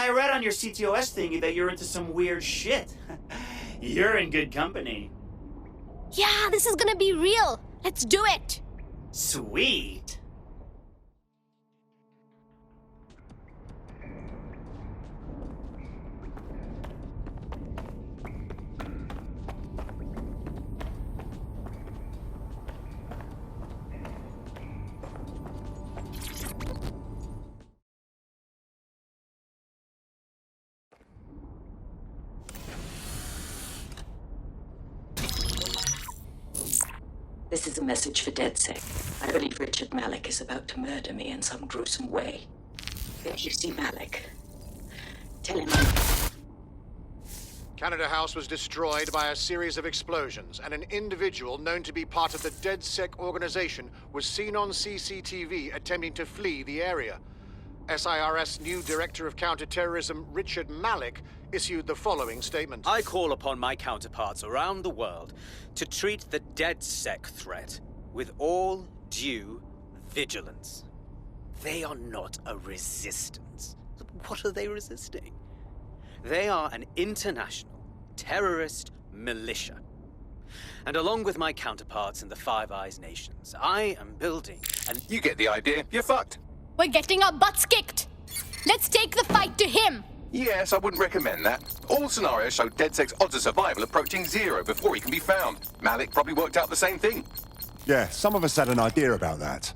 I read on your CTOS thingy that you're into some weird shit. You're in good company. Yeah, this is gonna be real. Let's do it. Sweet. This is a message for DedSec. I believe Richard Malik is about to murder me in some gruesome way. If you see Malik, tell him Canada House was destroyed by a series of explosions, and an individual known to be part of the DedSec organization was seen on CCTV attempting to flee the area. SIRS new Director of Counterterrorism, Richard Malik, issued the following statement. I call upon my counterparts around the world to treat the DedSec threat with all due vigilance. They are not a resistance. What are they resisting? They are an international terrorist militia. And along with my counterparts in the Five Eyes nations, I am building an... You get the idea. You're fucked. We're getting our butts kicked. Let's take the fight to him. Yes, I wouldn't recommend that. All scenarios show DedSec's odds of survival approaching 0 before he can be found. Malik probably worked out the same thing. Yeah, some of us had an idea about that.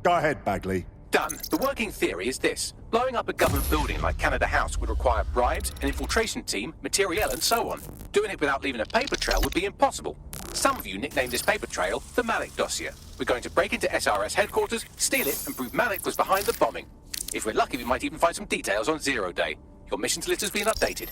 Go ahead, Bagley. Done. The working theory is this. Blowing up a government building like Canada House would require bribes, an infiltration team, materiel, and so on. Doing it without leaving a paper trail would be impossible. Some of you nicknamed this paper trail the Malik dossier. We're going to break into SRS headquarters, steal it, and prove Malik was behind the bombing. If we're lucky, we might even find some details on Zero Day. Your missions list has been updated.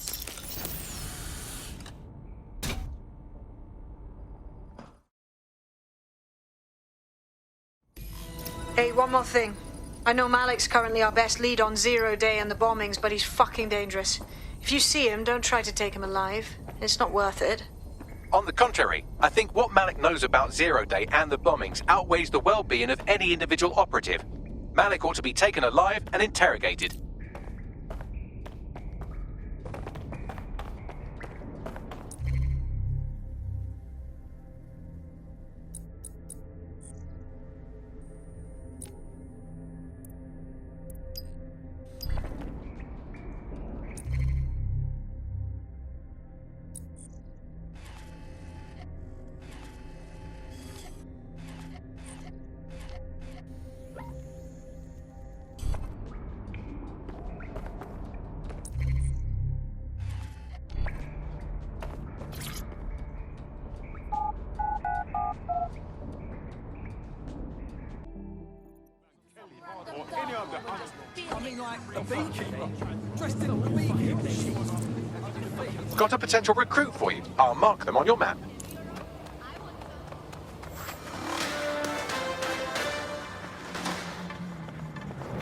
Hey, one more thing. I know Malik's currently our best lead on Zero Day and the bombings, but he's fucking dangerous. If you see him, don't try to take him alive. It's not worth it. On the contrary, I think what Malik knows about Zero Day and the bombings outweighs the well-being of any individual operative. Malik ought to be taken alive and interrogated. Got a potential recruit for you. I'll mark them on your map.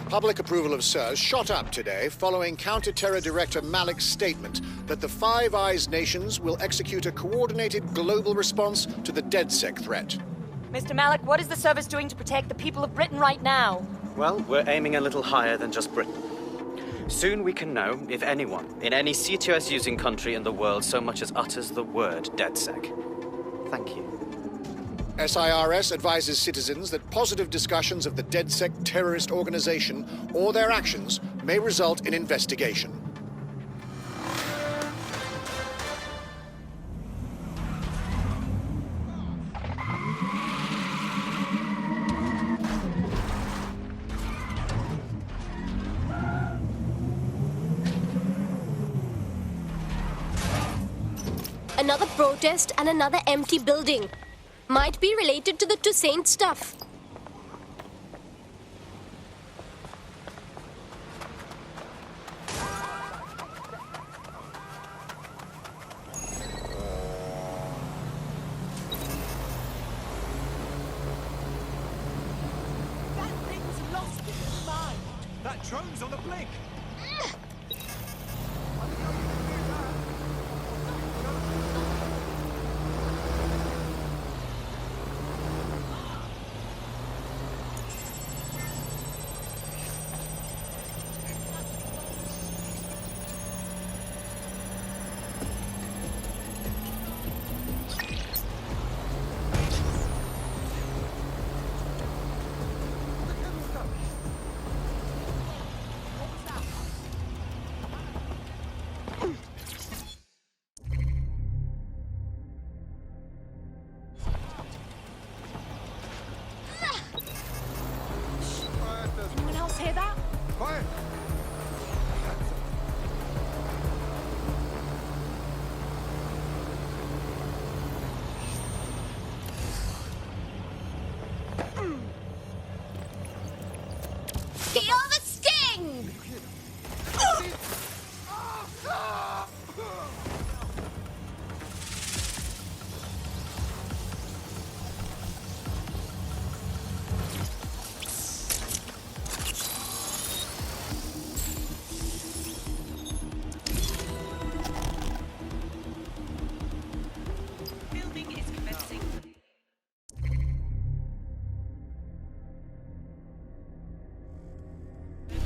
Public approval of SIRS shot up today following Counter-Terror Director Malik's statement that the Five Eyes nations will execute a coordinated global response to the DedSec threat. Mr. Malik, what is the service doing to protect the people of Britain right now? Well, we're aiming a little higher than just Britain. Soon we can know if anyone in any CTOS-using country in the world so much as utters the word DedSec. Thank you. SIRS advises citizens that positive discussions of the DedSec terrorist organization or their actions may result in investigation. Another protest and another empty building. Might be related to the Toussaint stuff. That thing's lost its mind. That drone's on the blink.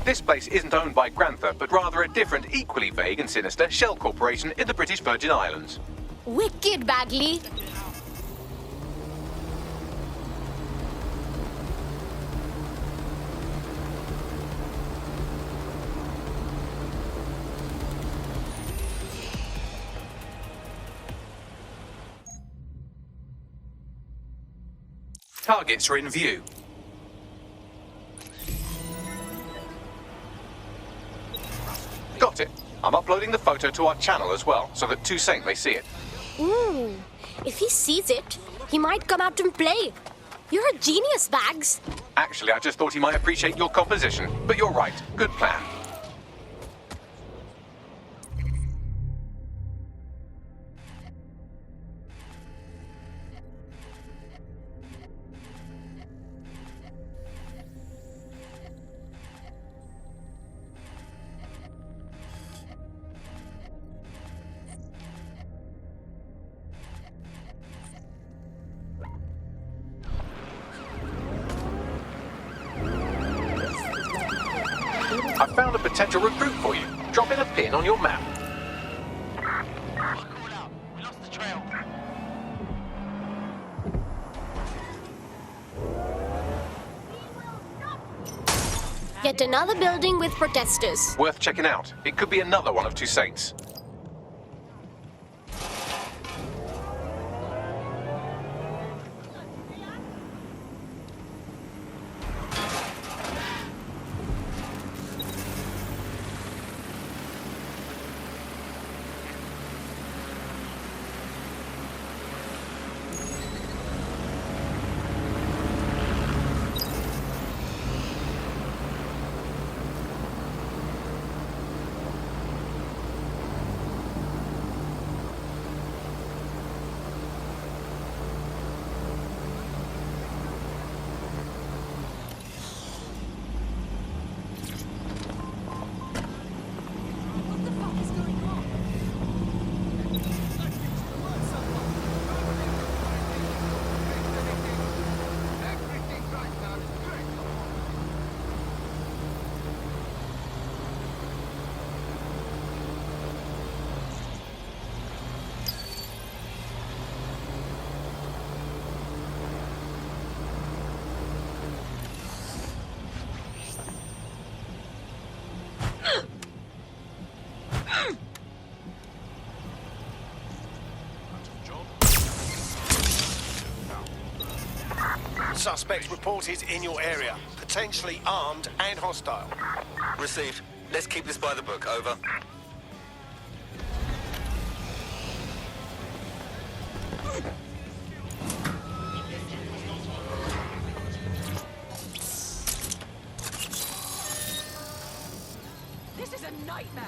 This place isn't owned by Grantha, but rather a different, equally vague and sinister shell corporation in the British Virgin Islands. Wicked, Bagley. Targets are in view. Got it. I'm uploading the photo to our channel as well, so that Toussaint may see it. Ooh, if he sees it, he might come out and play. You're a genius, Bags. Actually, I just thought he might appreciate your composition. But you're right. Good plan. I found a potential recruit for you. Drop in a pin on your map. We lost the trail. Yet another building with protesters. Worth checking out. It could be another one of Toussaint's. Suspect reported in your area. Potentially armed and hostile. Received. Let's keep this by the book. Over. This is a nightmare.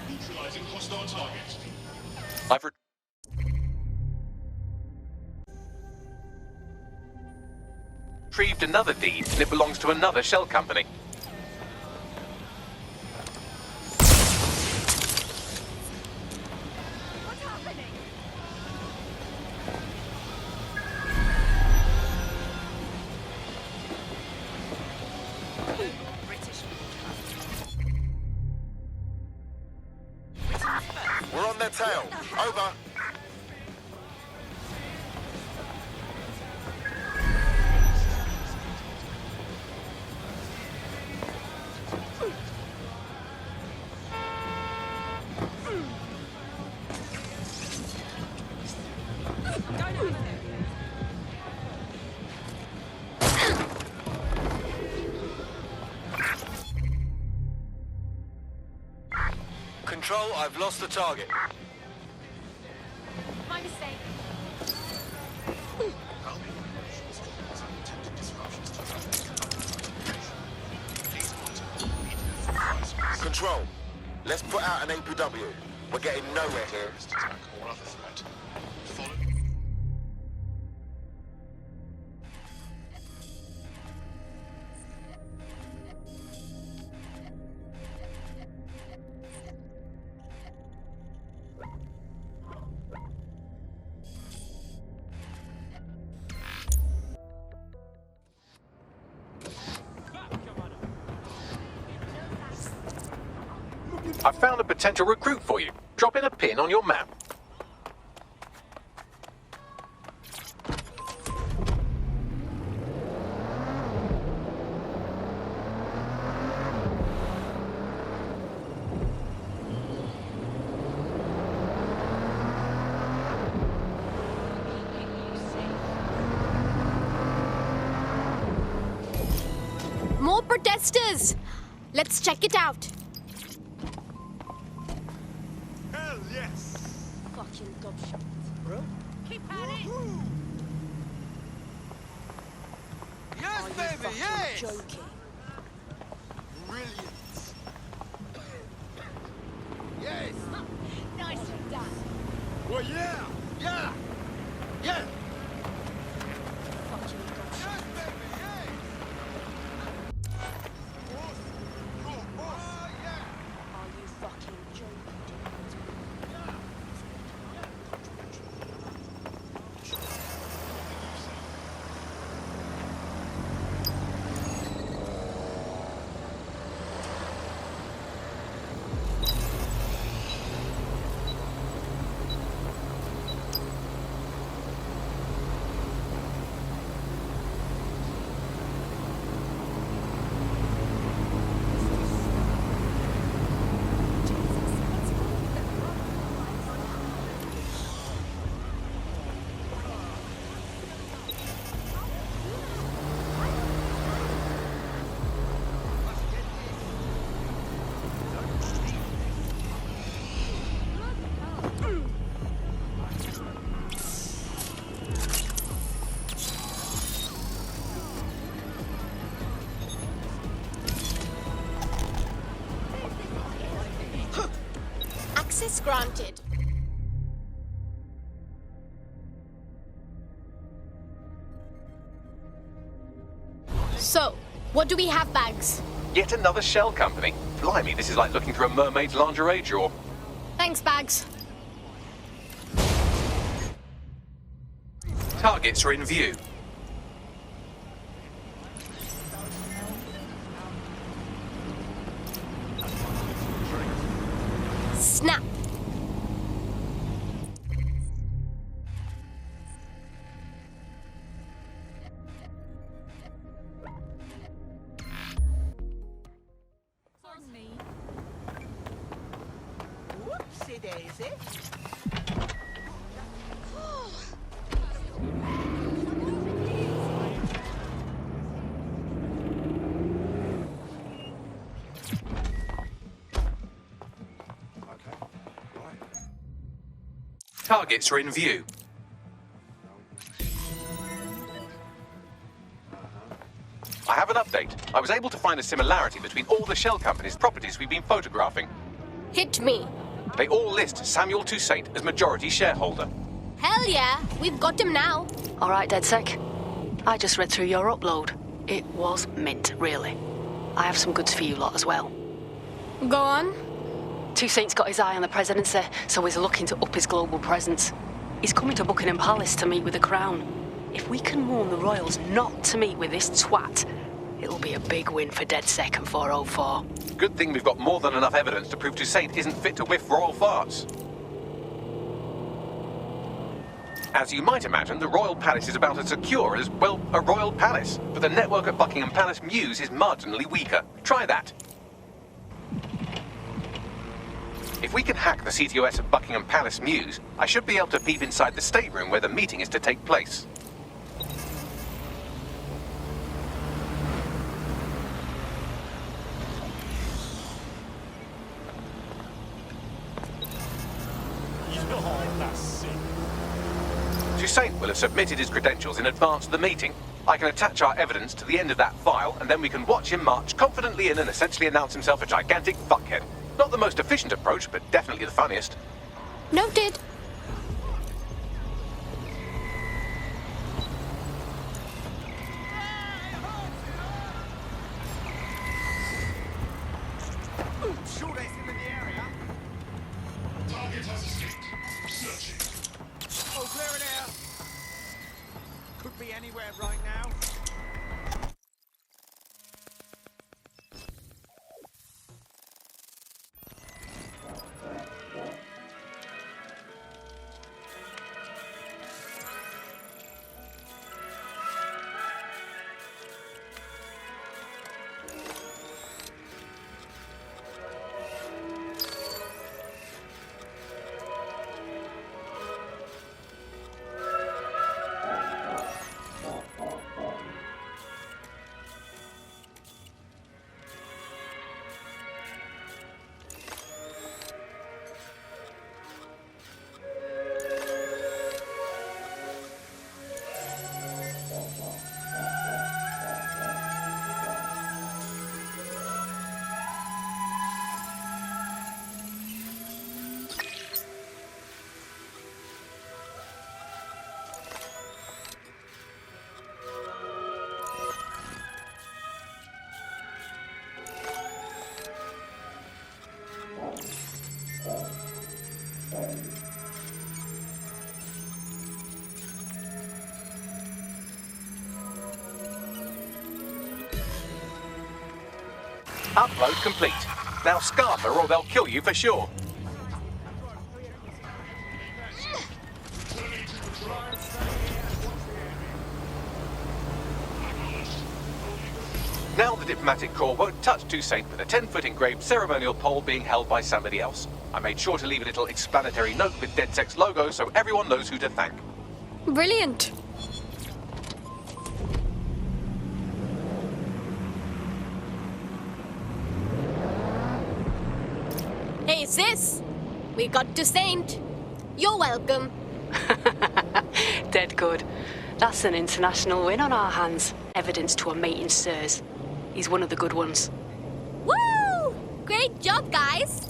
Neutralizing hostile targets. I've retrieved another deed, and it belongs to another shell company. What's happening? British. We're on their tail. Over. Control, I've lost the target. My mistake. Control, let's put out an APW. We're getting nowhere here. Attack or other threat. Follow. I've found a potential recruit for you. Drop in a pin on your map. More protesters! Let's check it out. Hell yes! Fucking gobshite. Bro? Keep at it! Yes, Are you baby, fucking yes! joking? Brilliant. Yes! Nicely done. Well, yeah! Yeah! Yeah! Fucking gobshite. Yes, baby, yes! Oh, yeah! Are you fucking joking, dude? Access granted. So, what do we have, Bags? Yet another shell company. Blimey, this is like looking through a mermaid's lingerie drawer. Thanks, Bags. Targets are in view. Snap. Pardon me. Whoopsie daisy. Targets are in view. I have an update. I was able to find a similarity between all the shell companies' properties we've been photographing. Hit me. They all list Samuel Toussaint as majority shareholder. Hell yeah, we've got him now. All right, DedSec. I just read through your upload. It was mint, really. I have some goods for you lot as well. Go on. Toussaint's got his eye on the presidency, so he's looking to up his global presence. He's coming to Buckingham Palace to meet with the Crown. If we can warn the royals not to meet with this twat, it'll be a big win for DedSec and 404. Good thing we've got more than enough evidence to prove Toussaint isn't fit to whiff royal farts. As you might imagine, the royal palace is about as secure as, well, a royal palace. But the network at Buckingham Palace Mews is marginally weaker. Try that. If we can hack the CTOS of Buckingham Palace Mews, I should be able to peep inside the stateroom where the meeting is to take place. Toussaint will have submitted his credentials in advance of the meeting. I can attach our evidence to the end of that file, and then we can watch him march confidently in and essentially announce himself a gigantic fuckhead. Not the most efficient approach, but definitely the funniest. Noted. Sure there's him in the area. Target has escaped. Searching. Oh, clear it air. Could be anywhere right now. Upload complete. Now scarf her or they'll kill you for sure. Now the diplomatic corps won't touch Toussaint with a 10-foot engraved ceremonial pole being held by somebody else. I made sure to leave a little explanatory note with DedSec's logo so everyone knows who to thank. Brilliant. Hey, sis. We got Toussaint. You're welcome. Dead good. That's an international win on our hands. Evidence to a mating sirs. He's one of the good ones. Woo! Great job, guys.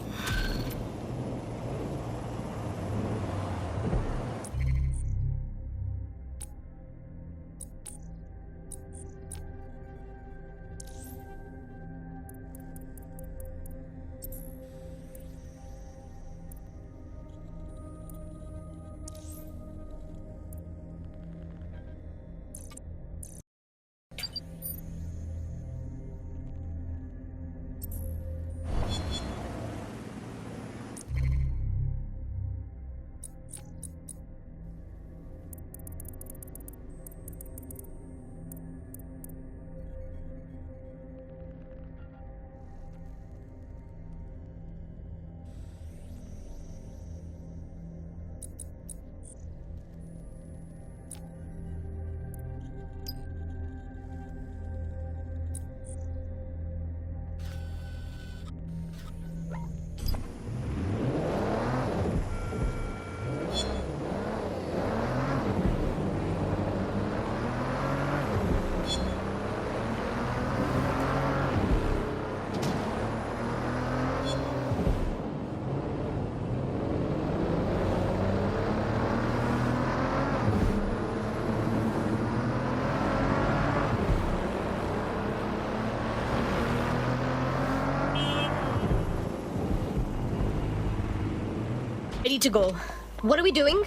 Ready to go. What are we doing?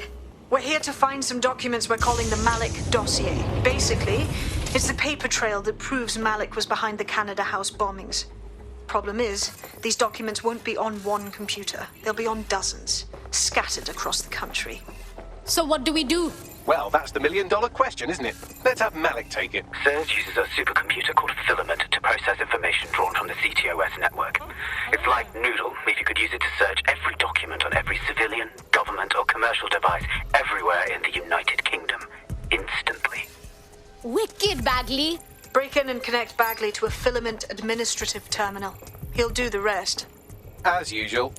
We're here to find some documents we're calling the Malik dossier. Basically, it's the paper trail that proves Malik was behind the Canada House bombings. Problem is, these documents won't be on one computer. They'll be on dozens, scattered across the country. So what do we do? Well, that's the million-dollar question, isn't it? Let's have Malik take it. SIRS uses a supercomputer called Filament to process information drawn from the CTOS network. It's like Noodle, if you could use it to search every document on every civilian, government, or commercial device everywhere in the United Kingdom, instantly. Wicked, Bagley. Break in and connect Bagley to a Filament administrative terminal. He'll do the rest. As usual.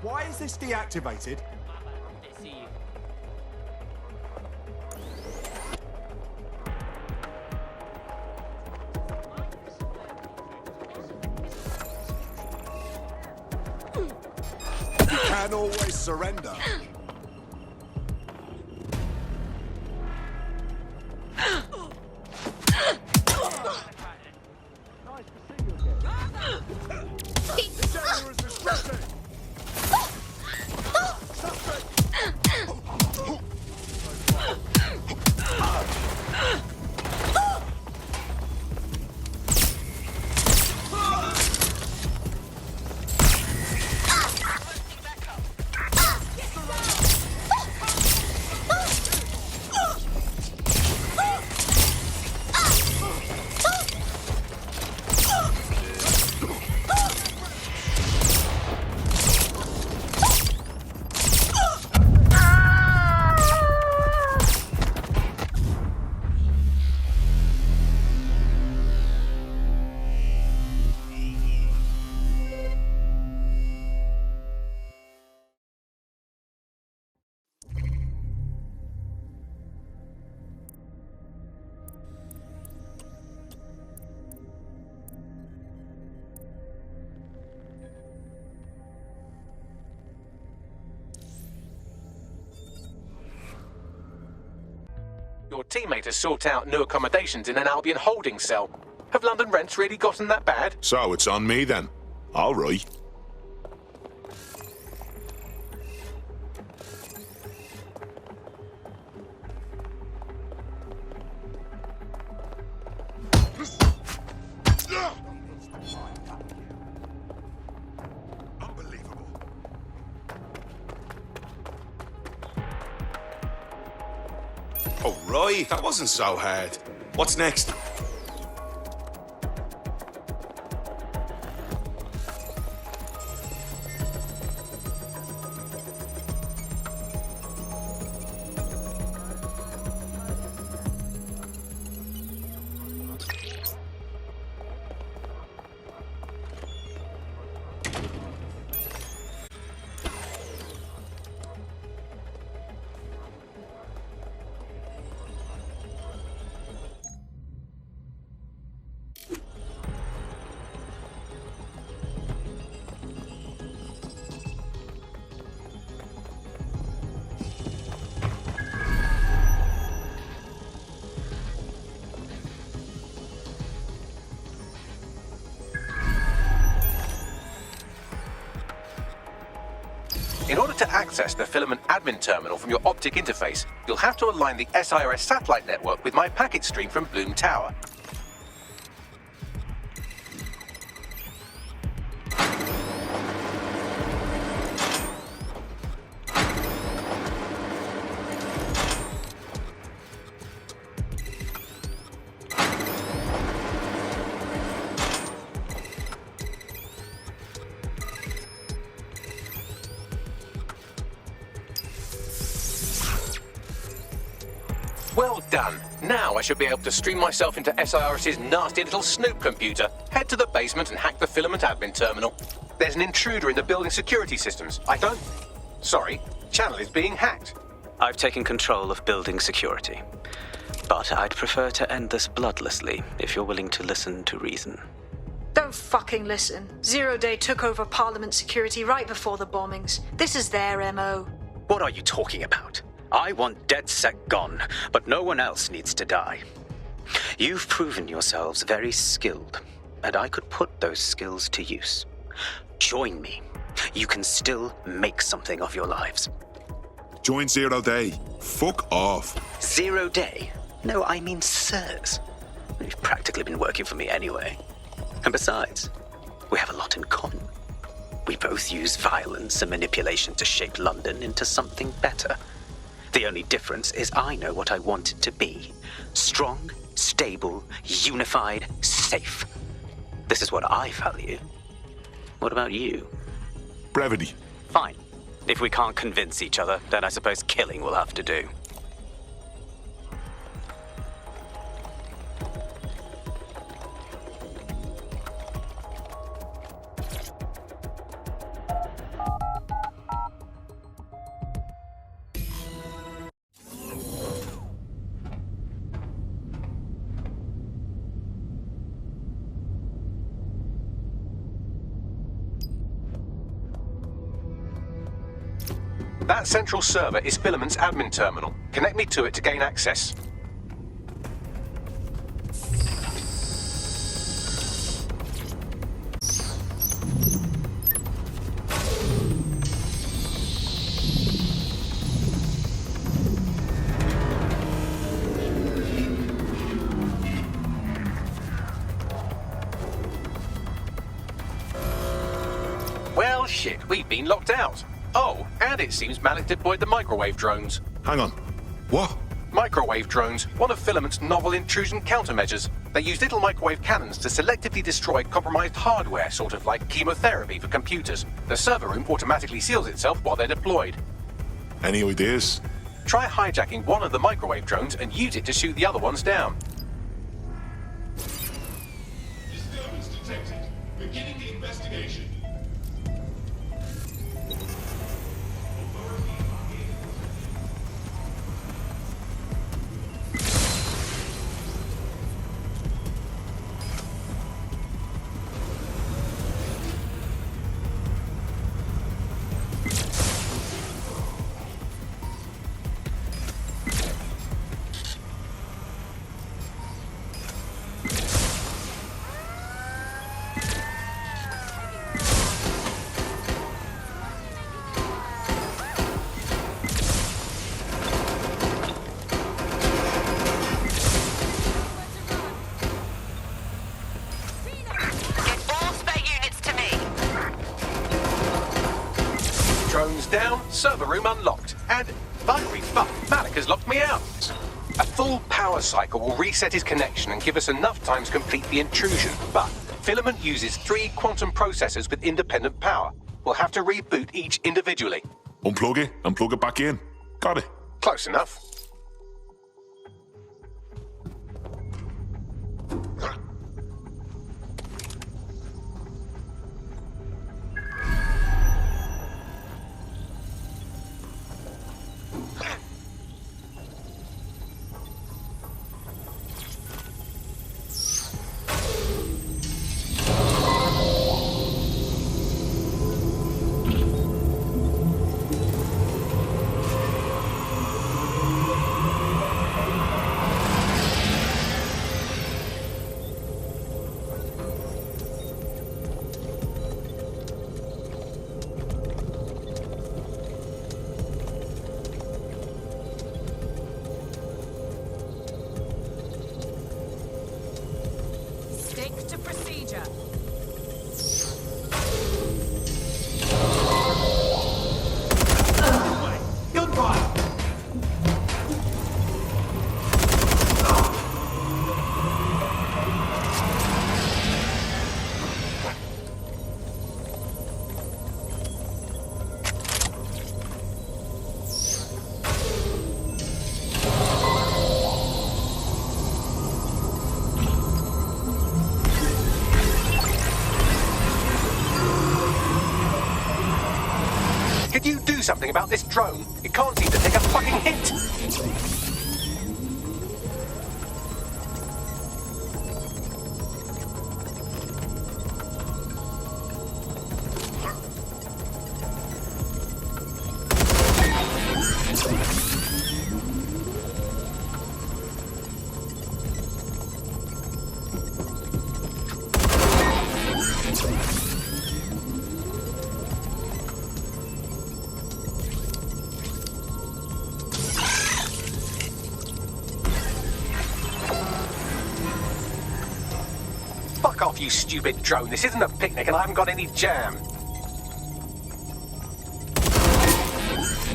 Why is this deactivated? can't always surrender. Your teammate has sought out new accommodations in an Albion holding cell. Have London rents really gotten that bad? So it's on me then. All right. Oh, right. That wasn't so hard. What's next? In order to access the filament admin terminal from your optic interface, you'll have to align the SIRS satellite network with my packet stream from Bloom Tower. Well done. Now I should be able to stream myself into SIRS's nasty little snoop computer, head to the basement and hack the filament admin terminal. There's an intruder in the building security systems. Sorry, channel is being hacked. I've taken control of building security. But I'd prefer to end this bloodlessly, if you're willing to listen to reason. Don't fucking listen. Zero Day took over Parliament security right before the bombings. This is their MO. What are you talking about? I want DedSec gone, but no one else needs to die. You've proven yourselves very skilled, and I could put those skills to use. Join me. You can still make something of your lives. Join Zero Day. Fuck off. Zero Day? No, I mean sirs. You've practically been working for me anyway. And besides, we have a lot in common. We both use violence and manipulation to shape London into something better. The only difference is I know what I want it to be. Strong, stable, unified, safe. This is what I value. What about you? Brevity. Fine. If we can't convince each other, then I suppose killing will have to do. That central server is Filament's admin terminal. Connect me to it to gain access. Well, shit, we've been locked out. Oh, and it seems Malik deployed the microwave drones. Hang on. What? Microwave drones, one of Filament's novel intrusion countermeasures. They use little microwave cannons to selectively destroy compromised hardware, sort of like chemotherapy for computers. The server room automatically seals itself while they're deployed. Any ideas? Try hijacking one of the microwave drones and use it to shoot the other ones down. Disturbance detected. Beginning the investigation. Drones down, server room unlocked, and binary fuck, Malik has locked me out. A full power cycle will reset his connection and give us enough time to complete the intrusion, but Filament uses 3 quantum processors with independent power. We'll have to reboot each individually. Unplug it and plug it back in. Got it. Close enough. Could you do something about this drone? It can't seem to take a fucking hit! Fuck off, you stupid drone. This isn't a picnic and I haven't got any jam.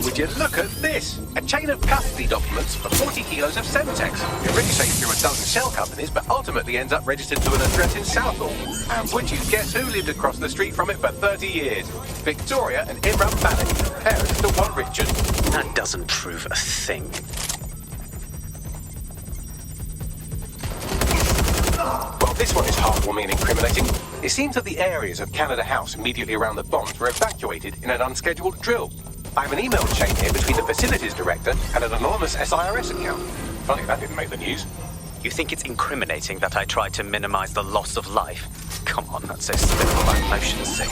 Would you look at this? A chain of custody documents for 40 kilos of Semtex. It ricochets through a dozen shell companies, but ultimately ends up registered to an address in Southall. And would you guess who lived across the street from it for 30 years? Victoria and Imran Malik, parents to one Richard. That doesn't prove a thing. Well, this one is heartwarming and incriminating. It seems that the areas of Canada House immediately around the bombs were evacuated in an unscheduled drill. I have an email chain here between the facilities director and an anonymous SIRS account. Funny that didn't make the news. You think it's incriminating that I tried to minimize the loss of life? Come on, that's so simple, I'm motion sick.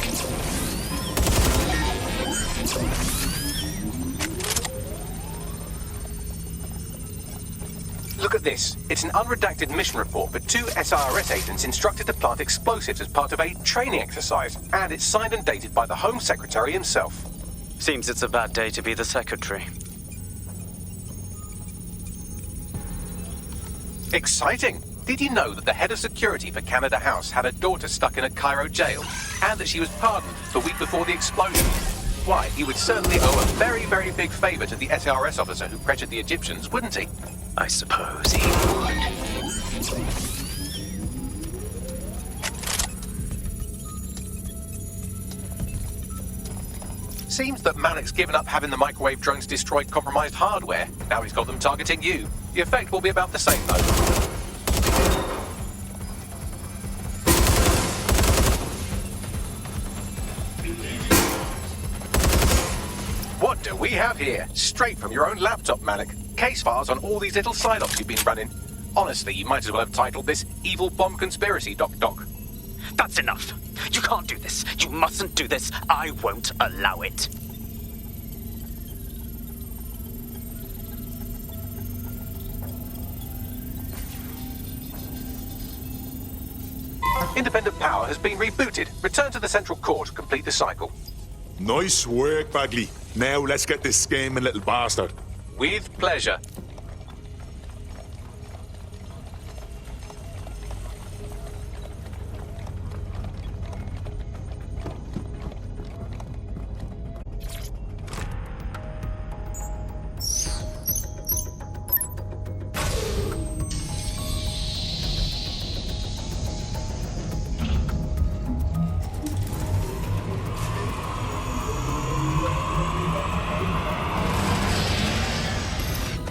Look at this. It's an unredacted mission report for 2 SIRS agents instructed to plant explosives as part of a training exercise. And it's signed and dated by the Home Secretary himself. Seems it's a bad day to be the Secretary. Exciting! Did you know that the head of security for Canada House had a daughter stuck in a Cairo jail, and that she was pardoned the week before the explosion? Why, he would certainly owe a very, very big favour to the SRS officer who pressured the Egyptians, wouldn't he? I suppose he would. Seems that Malik's given up having the microwave drones destroy compromised hardware. Now he's got them targeting you. The effect will be about the same, though. What do we have here? Straight from your own laptop, Malik. Case files on all these little side-ops you've been running. Honestly, you might as well have titled this Evil Bomb Conspiracy, Doc. That's enough. You can't do this. You mustn't do this. I won't allow it. Independent power has been rebooted. Return to the central core to complete the cycle. Nice work, Bagley. Now let's get this scheming little bastard. With pleasure.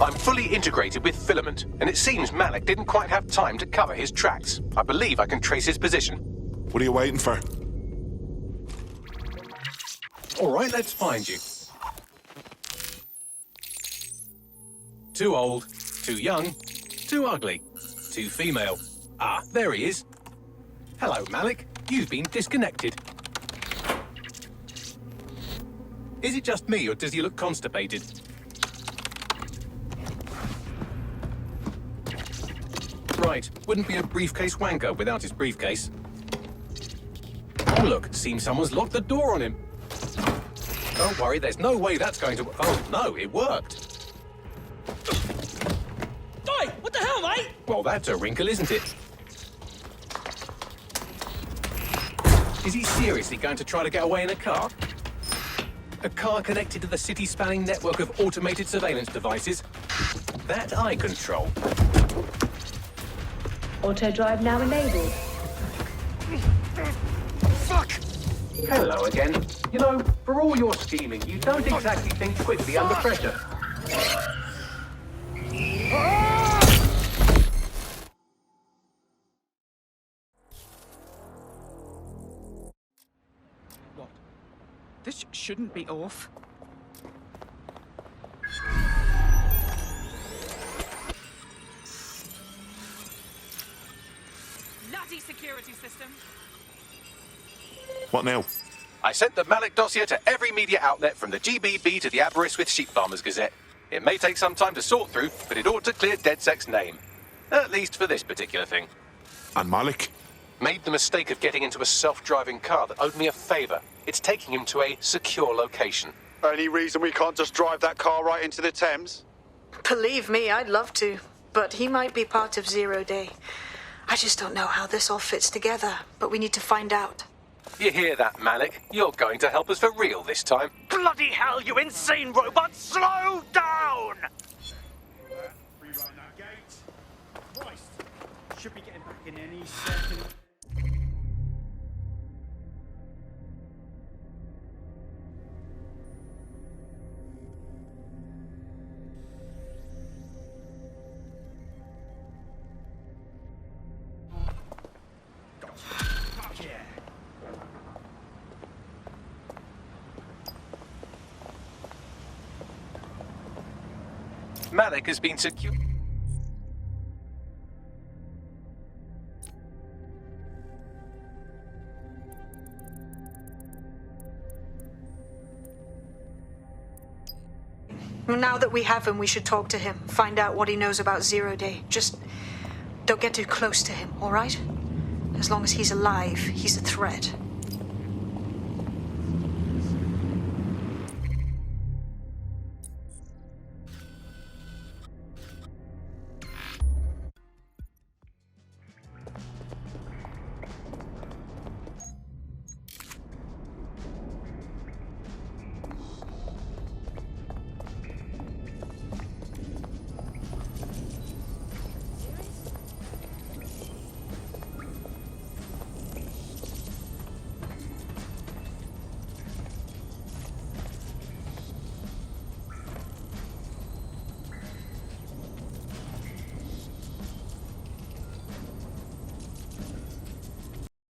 I'm fully integrated with Filament, and it seems Malik didn't quite have time to cover his tracks. I believe I can trace his position. What are you waiting for? All right, let's find you. Too old, too young, too ugly, too female. Ah, there he is. Hello, Malik. You've been disconnected. Is it just me, or does he look constipated? Right, wouldn't be a briefcase wanker without his briefcase. Oh, look, seems someone's locked the door on him. Don't worry, there's no way that's going to... Oh, no, it worked. Oi, what the hell, mate? Well, that's a wrinkle, isn't it? Is he seriously going to try to get away in a car? A car connected to the city-spanning network of automated surveillance devices? That I control. Auto drive now enabled. Fuck! Hello again. You know, for all your scheming, you don't exactly think quickly under pressure. What? This shouldn't be off. Bloody security system. What now? I sent the Malik dossier to every media outlet from the GBB to the Aberystwyth Sheep Farmers Gazette. It may take some time to sort through, but it ought to clear DedSec's name. At least for this particular thing. And Malik? Made the mistake of getting into a self-driving car that owed me a favour. It's taking him to a secure location. Any reason we can't just drive that car right into the Thames? Believe me, I'd love to, but he might be part of Zero Day. I just don't know how this all fits together, but we need to find out. You hear that, Malik? You're going to help us for real this time. Bloody hell, you insane robot! Slow down! Rerun that gate. Christ. Should be getting back in any second. Fuck yeah. Malik has been secured. Now that we have him, we should talk to him. Find out what he knows about Zero Day. Just don't get too close to him, all right? As long as he's alive, he's a threat.